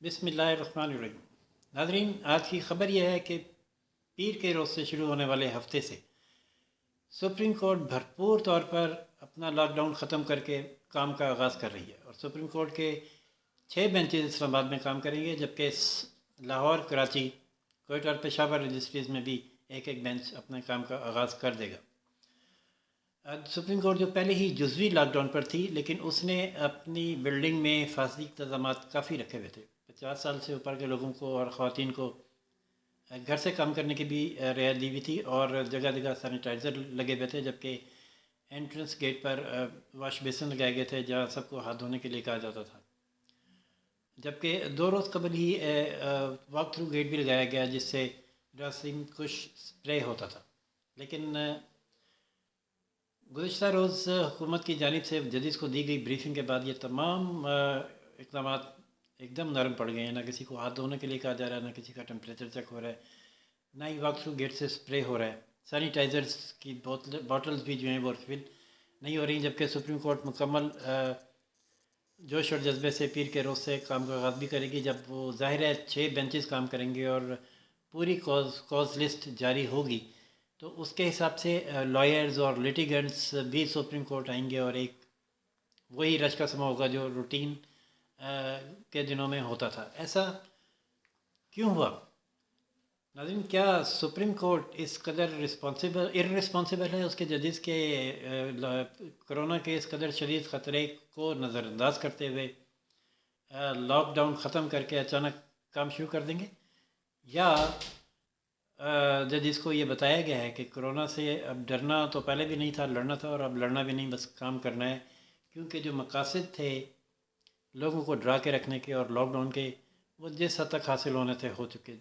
بسم اللہ الرحمن الرحیم۔ ناظرین، آج کی خبر یہ ہے کہ پیر کے روز سے شروع ہونے والے ہفتے سے سپریم کورٹ بھرپور طور پر اپنا لاک ڈاؤن ختم کر کے کام کا آغاز کر رہی ہے، اور سپریم کورٹ کے 6 بینچز اسلام آباد میں کام کریں گے، جبکہ لاہور، کراچی، کوئٹہ اور پشاور رجسٹریز میں بھی ایک ایک بینچ اپنے کام کا آغاز کر دے گا۔ سپریم کورٹ جو پہلے ہی جزوی لاک ڈاؤن پر تھی، لیکن اس نے اپنی بلڈنگ میں حفاظتی انتظامات کافی رکھے ہوئے تھے۔ 50 سال سے اوپر کے لوگوں کو اور خواتین کو گھر سے کام کرنے کی بھی رعایت دی ہوئی تھی، اور جگہ جگہ سینیٹائزر لگے ہوئے تھے، جبکہ انٹرنس گیٹ پر واش بیسن لگائے گئے تھے جہاں سب کو ہاتھ دھونے کے لیے کہا جاتا تھا، جبکہ 2 روز قبل ہی واک تھرو گیٹ بھی لگایا گیا جس سے جراثیم کش اسپرے ہوتا تھا۔ لیکن گزشتہ روز حکومت کی جانب سے ججز کو دی گئی بریفنگ کے بعد یہ تمام اقدامات ایک دم نرم پڑ گئے ہیں۔ نہ کسی کو ہاتھ دھونے کے لیے کہا جا رہا ہے، نہ کسی کا ٹیمپریچر چیک ہو رہا ہے، نہ ہی واک تھرو گیٹ سے اسپرے ہو رہا ہے۔ سینیٹائزرز کی باٹلز بھی جو ہیں وہ ریفل نہیں ہو رہی، جبکہ سپریم کورٹ مکمل جوش اور جذبے سے پیر کے روز سے کام کا آغاز بھی کرے گی۔ جب وہ ظاہر ہے 6 بینچز کام کریں گے اور پوری کاز لسٹ جاری ہوگی، تو اس کے حساب سے لائرز اور لیٹیگنٹس بھی سپریم کورٹ آئیں گے، اور ایک وہی رش کا سما ہوگا جو روٹین کے دنوں میں ہوتا تھا۔ ایسا کیوں ہوا؟ ناظرین، کیا سپریم کورٹ اس قدر ارسپانسیبل ہے اس کے ججز کے کرونا کے اس قدر شدید خطرے کو نظر انداز کرتے ہوئے لاک ڈاؤن ختم کر کے اچانک کام شروع کر دیں گے؟ یا ججز کو یہ بتایا گیا ہے کہ کرونا سے اب ڈرنا تو پہلے بھی نہیں تھا، لڑنا تھا، اور اب لڑنا بھی نہیں، بس کام کرنا ہے، کیونکہ جو مقاصد تھے لوگوں کو ڈرا کے رکھنے کے اور لاک ڈاؤن کے، وہ جس حد تک حاصل ہونے تھے ہو چکے۔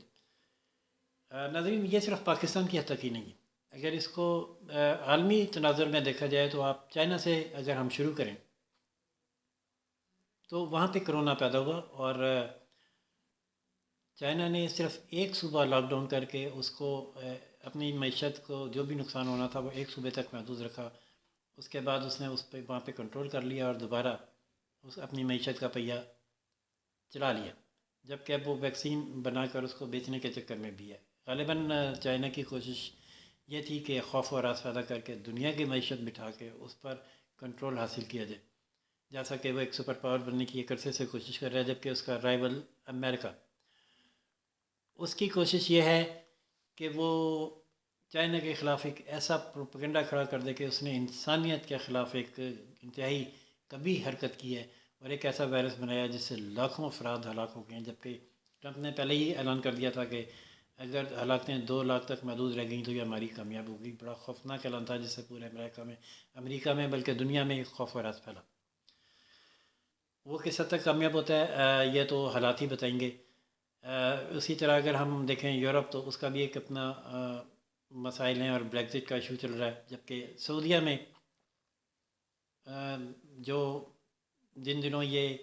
ناظرین، یہ صرف پاکستان کی حد تک ہی نہیں ہے، اگر اس کو عالمی تناظر میں دیکھا جائے تو آپ چائنا سے اگر ہم شروع کریں تو وہاں پہ کرونا پیدا ہوا، اور چائنا نے صرف ایک صوبہ لاک ڈاؤن کر کے اس کو اپنی معیشت کو جو بھی نقصان ہونا تھا وہ ایک صوبے تک محدود رکھا۔ اس کے بعد اس نے اس پہ وہاں پہ کنٹرول کر لیا اور دوبارہ اس اپنی معیشت کا پہیہ چلا لیا، جبکہ اب وہ ویکسین بنا کر اس کو بیچنے کے چکر میں بھی ہے۔ غالباً چائنا کی کوشش یہ تھی کہ خوف و ہراس پیدا کر کے دنیا کی معیشت بٹھا کے اس پر کنٹرول حاصل کیا جائے، جیسا کہ وہ ایک سپر پاور بننے کی ایک عرصے سے کوشش کر رہا ہے، جبکہ اس کا رائیول امریکہ، اس کی کوشش یہ ہے کہ وہ چائنا کے خلاف ایک ایسا پروپیگنڈا کھڑا کر دے کہ اس نے انسانیت کے خلاف ایک انتہائی کبھی حرکت کی ہے، اور ایک ایسا وائرس بنایا جس سے لاکھوں افراد ہلاک ہو گئے ہیں، جبکہ ٹرمپ نے پہلے ہی اعلان کر دیا تھا کہ اگر ہلاکتیں 2 لاکھ تک محدود رہ گئیں تو یہ ہماری کامیاب ہوگی۔ بڑا خوفناک اعلان تھا جس سے پورے امریکہ میں بلکہ دنیا میں ایک خوف و ہراس پھیلا۔ وہ کس حد تک کامیاب ہوتا ہے یہ تو حالات ہی بتائیں گے۔ اسی طرح اگر ہم دیکھیں یورپ، تو اس کا بھی ایک اپنا مسائل ہیں، اور بریگزٹ کا ایشو چل رہا ہے، جبکہ سعودیہ میں جو جن دنوں یہ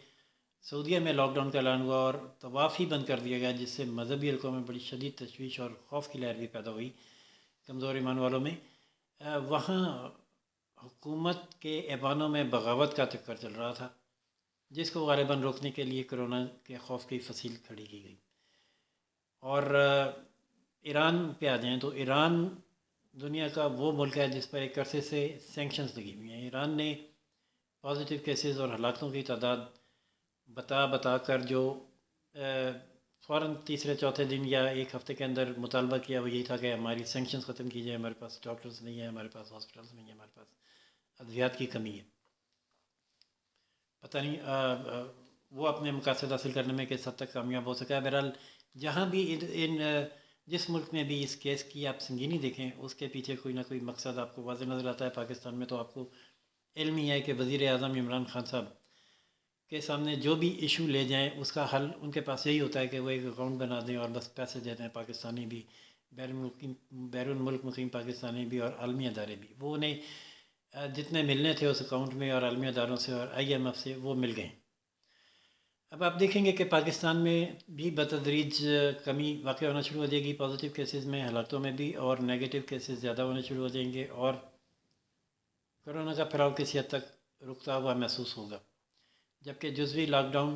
سعودیہ میں لاک ڈاؤن کا اعلان ہوا اور طواف ہی بند کر دیا گیا، جس سے مذہبی حلقوں میں بڑی شدید تشویش اور خوف کی لہر بھی پیدا ہوئی کمزور ایمان والوں میں، وہاں حکومت کے ایوانوں میں بغاوت کا چکر چل رہا تھا، جس کو غالباً روکنے کے لیے کرونا کے خوف کی فصیل کھڑی کی گئی۔ اور ایران پہ آ جائیں تو ایران دنیا کا وہ ملک ہے جس پر ایک عرصے سے سینکشنز لگی ہوئی ہیں۔ ایران نے پازیٹیو کیسز اور ہلاکتوں کی تعداد بتا کر جو فوراً تیسرے چوتھے دن یا ایک ہفتے کے اندر مطالبہ کیا، وہ یہی تھا کہ ہماری سینکشنز ختم کی جائے، ہمارے پاس ڈاکٹرز نہیں ہیں، ہمارے پاس ہاسپٹلز نہیں ہیں، ہمارے پاس ادویات کی کمی ہے۔ پتہ نہیں وہ اپنے مقاصد حاصل کرنے میں کس حد تک کامیاب ہو سکا ہے۔ بہرحال جہاں بھی جس ملک میں بھی اس کیس کی آپ سنگینی دیکھیں، اس کے پیچھے کوئی نہ کوئی مقصد آپ کو واضح نظر آتا ہے۔ پاکستان میں تو آپ کو علم ہی ہے کہ وزیر اعظم عمران خان صاحب کے سامنے جو بھی ایشو لے جائیں، اس کا حل ان کے پاس یہی ہوتا ہے کہ وہ ایک اکاؤنٹ بنا دیں اور بس پیسے دے دیں، پاکستانی بھی، بیرون ملک مقیم پاکستانی بھی اور عالمی ادارے بھی، وہ انہیں جتنے ملنے تھے اس اکاؤنٹ میں اور عالمی اداروں سے اور IMF سے وہ مل گئے۔ اب آپ دیکھیں گے کہ پاکستان میں بھی بتدریج کمی واقع ہونا شروع ہو جائے گی پازیٹیو کیسز میں، ہلاکتوں میں بھی، اور نیگیٹو کیسز زیادہ ہونے شروع ہو جائیں گے، اور کرونا کا پھیلاؤ کسی حد تک رکتا ہوا محسوس ہوگا، جبکہ جزوی لاک ڈاؤن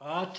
8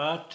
8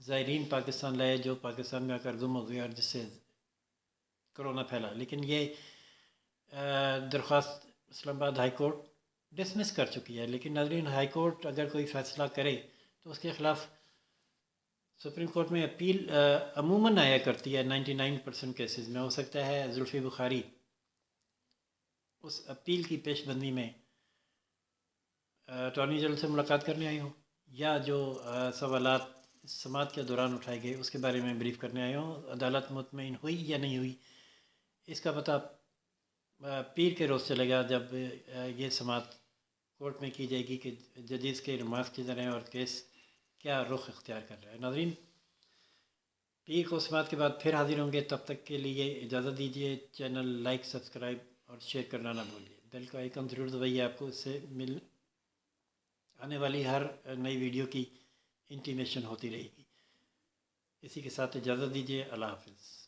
زائرین پاکستان لائے جو پاکستان میں آ کر گم ہو گئے اور جس سے کرونا پھیلا، لیکن یہ درخواست اسلام آباد ہائی کورٹ ڈسمس کر چکی ہے۔ لیکن ناظرین، ہائی کورٹ اگر کوئی فیصلہ کرے تو اس کے خلاف سپریم کورٹ میں اپیل عموماً آیا کرتی ہے 99% کیسز میں۔ ہو سکتا ہے زلفی بخاری اس اپیل کی پیش بندی میں اٹارنی جنرل سے ملاقات کرنے آئی ہوں، یا جو سوالات سماعت کے دوران اٹھائے گئے اس کے بارے میں بریف کرنے آئے ہوں۔ عدالت مطمئن ہوئی یا نہیں ہوئی، اس کا پتہ پیر کے روز چلے گا جب یہ سماعت کورٹ میں کی جائے گی کہ ججز کے ریمارکس کی طرح اور کیس کیا رخ اختیار کر رہا ہے۔ ناظرین، پیر کو سماعت کے بعد پھر حاضر ہوں گے، تب تک کے لیے اجازت دیجیے۔ چینل لائک، سبسکرائب اور شیئر کرنا نہ بھولیے، بیل کا آئیکن ضرور دبائیے، آپ کو اس سے آنے والی ہر نئی ویڈیو کی انٹیمیشن ہوتی رہے گی۔ اسی کے ساتھ اجازت دیجیے، اللہ حافظ۔